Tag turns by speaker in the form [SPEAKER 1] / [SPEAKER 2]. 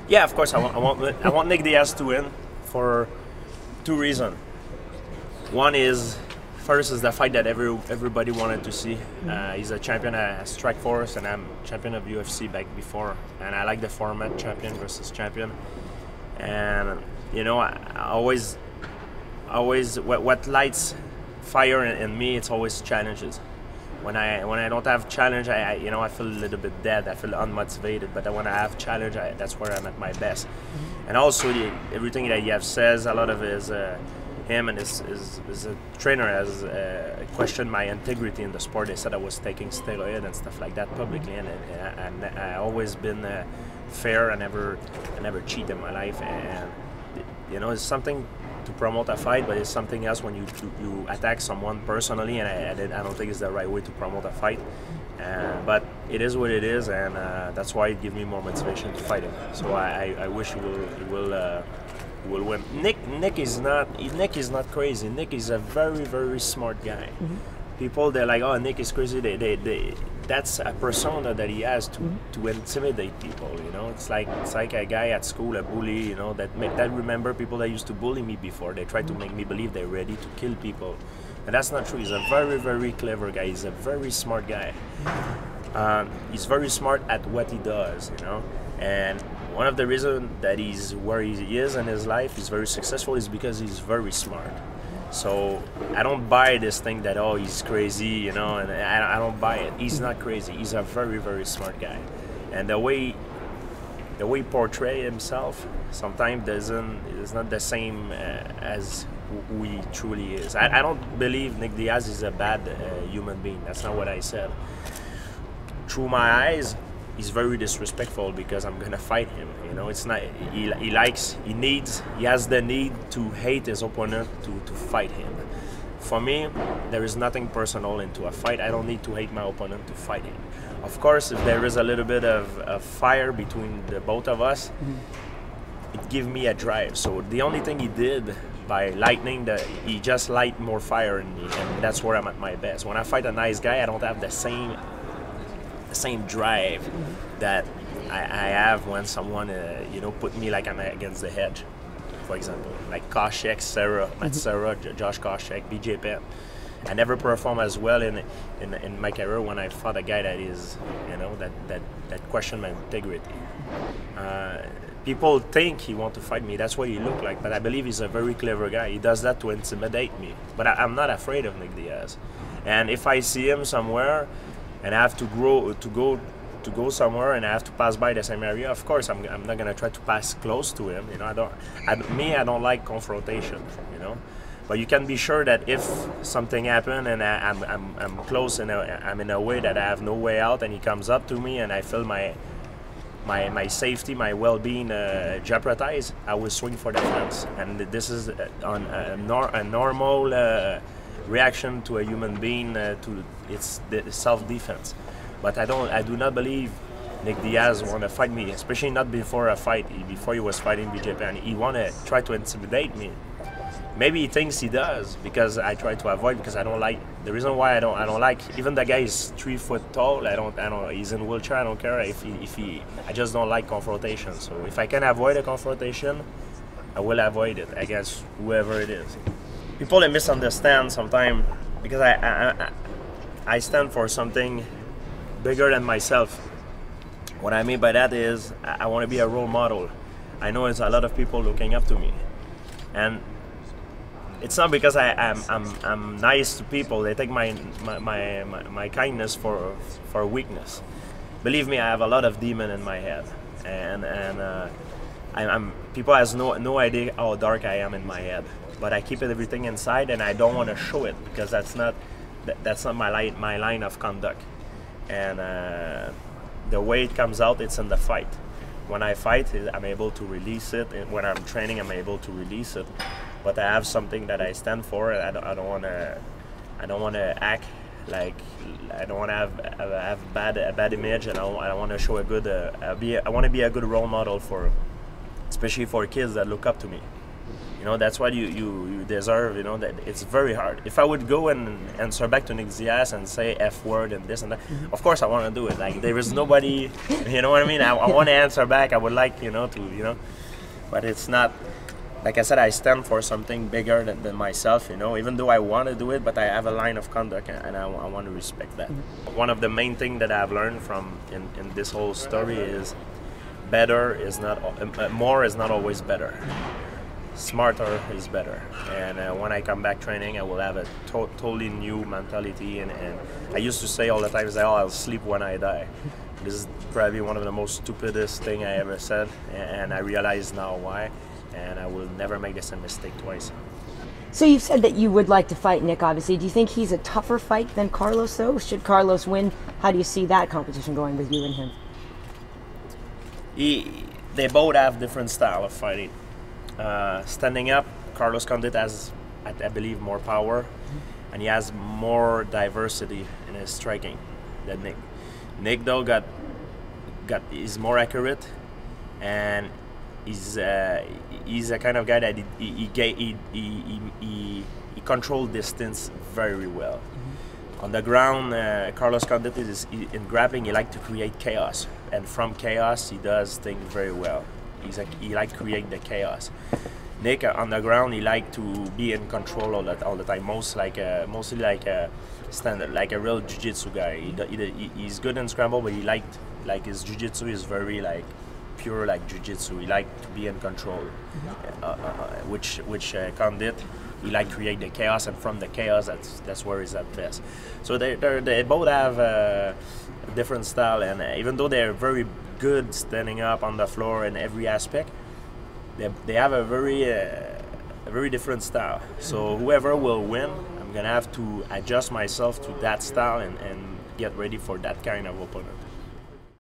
[SPEAKER 1] Yeah, of course, I want Nick Diaz to win for two reasons. One is, first is the fight that everybody wanted to see. He's a champion at Strikeforce, and I'm champion of UFC back before, and I like the format, champion versus champion. And you know, I always what lights fire in me, it's always challenges. When I don't have challenge, I feel a little bit dead. I feel unmotivated. But when I have challenge, that's where I'm at my best. And also everything that Diaz says, a lot of it is him and his trainer has questioned my integrity in the sport. They said I was taking steroids and stuff like that publicly, and I always been fair. I never cheat in my life, and you know, it's something to promote a fight, but it's something else when you attack someone personally, and I don't think it's the right way to promote a fight. But it is what it is, and that's why it gives me more motivation to fight him. So I wish he will win. Nick is not crazy. Nick is a very smart guy. People, they're like, oh, Nick is crazy. That's a persona that he has to intimidate people. You know, it's like a guy at school, a bully. You know, that remember people that used to bully me before. They tried to make me believe they're ready to kill people, and that's not true. He's a very clever guy. He's a very smart guy. He's very smart at what he does. You know, and one of the reasons that he's where he is in his life, he's very successful, is because he's very smart. So I don't buy this thing that, oh, he's crazy, you know, and I don't buy it. He's not crazy. He's a very smart guy, and the way he portrays himself sometimes is not the same as who he truly is. I don't believe Nick Diaz is a bad human being. That's not what I said. Through my eyes, he's very disrespectful because I'm gonna fight him. You know, it's not. He has the need to hate his opponent to fight him. For me, there is nothing personal into a fight. I don't need to hate my opponent to fight him. Of course, if there is a little bit of fire between the both of us, it gives me a drive. So the only thing he did by lightning, he just light more fire in me, and that's where I'm at my best. When I fight a nice guy, I don't have the same drive that I have when someone put me like I'm against the hedge, for example, like Koscheck, Matt Serra, Josh Koscheck, BJ Penn. I never perform as well in my career when I fought a guy that is, you know, that question my integrity. People think he want to fight me. That's what he look like, but I believe he's a very clever guy. He does that to intimidate me. But I'm not afraid of Nick Diaz. And if I see him somewhere and I have to go somewhere and I have to pass by the same area, of course I'm not gonna try to pass close to him. You know, I don't like confrontation. You know, but you can be sure that if something happened and I'm close and I'm in a way that I have no way out, and he comes up to me and I feel my safety, my well-being jeopardized, I will swing for the fence. And this is a normal reaction to a human being. It's the self-defense. But I do not believe Nick Diaz want to fight me, especially not before a fight. Before he was fighting BJ Penn, he want to try to intimidate me. Maybe he thinks he does because I try to avoid, because I don't like. The reason why I don't like, even the guy is 3 foot tall. I don't. He's in a wheelchair. I don't care if he. I just don't like confrontation. So if I can avoid a confrontation, I will avoid it against whoever it is. People, they misunderstand sometimes because I stand for something bigger than myself. What I mean by that is I want to be a role model. I know there's a lot of people looking up to me, and it's not because I'm nice to people. They take my kindness for weakness. Believe me, I have a lot of demon in my head, and people has no idea how dark I am in my head. But I keep everything inside, and I don't want to show it because that's not my line of conduct. And the way it comes out, it's in the fight. When I fight, I'm able to release it. And when I'm training, I'm able to release it. But I have something that I stand for. I don't want to act like, I don't want to have a bad image, and I want to show a good. I want to be a good role model especially for kids that look up to me. You know, that's what you deserve. You know, that it's very hard. If I would go and answer back to Nick Diaz and say F word and this and that, of course I want to do it. Like, there is nobody, you know what I mean? I want to answer back. I would like, you know, to, you know, but it's not. Like I said, I stand for something bigger than myself, you know, even though I want to do it, but I have a line of conduct, and I want to respect that. One of the main things that I've learned from in this whole story is better is not, more is not always better. Smarter is better. And when I come back training, I will have a totally new mentality. And I used to say all the time, oh, I'll sleep when I die. This is probably one of the most stupidest thing I ever said, and I realize now why. And I will never make the same mistake twice.
[SPEAKER 2] So you've said that you would like to fight Nick, obviously. Do you think he's a tougher fight than Carlos, though? Should Carlos win, how do you see that competition going with you and him?
[SPEAKER 1] They both have different style of fighting. Standing up, Carlos Condit has, I believe, more power, and he has more diversity in his striking than Nick. Nick, though, is more accurate, and he's a kind of guy that he controls distance very well. On the ground, Carlos Condit is in grappling. He likes to create chaos, and from chaos, he does things very well. He likes to create the chaos. Nick, on the ground, he likes to be in control all the time. Mostly like a standard, like a real jiu-jitsu guy. He's good in scramble, but like his jiu-jitsu is very like pure, like jiu-jitsu. He like to be in control, which Condit, he like create the chaos, and from the chaos, that's where he's at best. So they both have a different style, and even though they're very good standing up on the floor in every aspect, they have a very different style. So whoever will win, I'm gonna have to adjust myself to that style and get ready for that kind of opponent.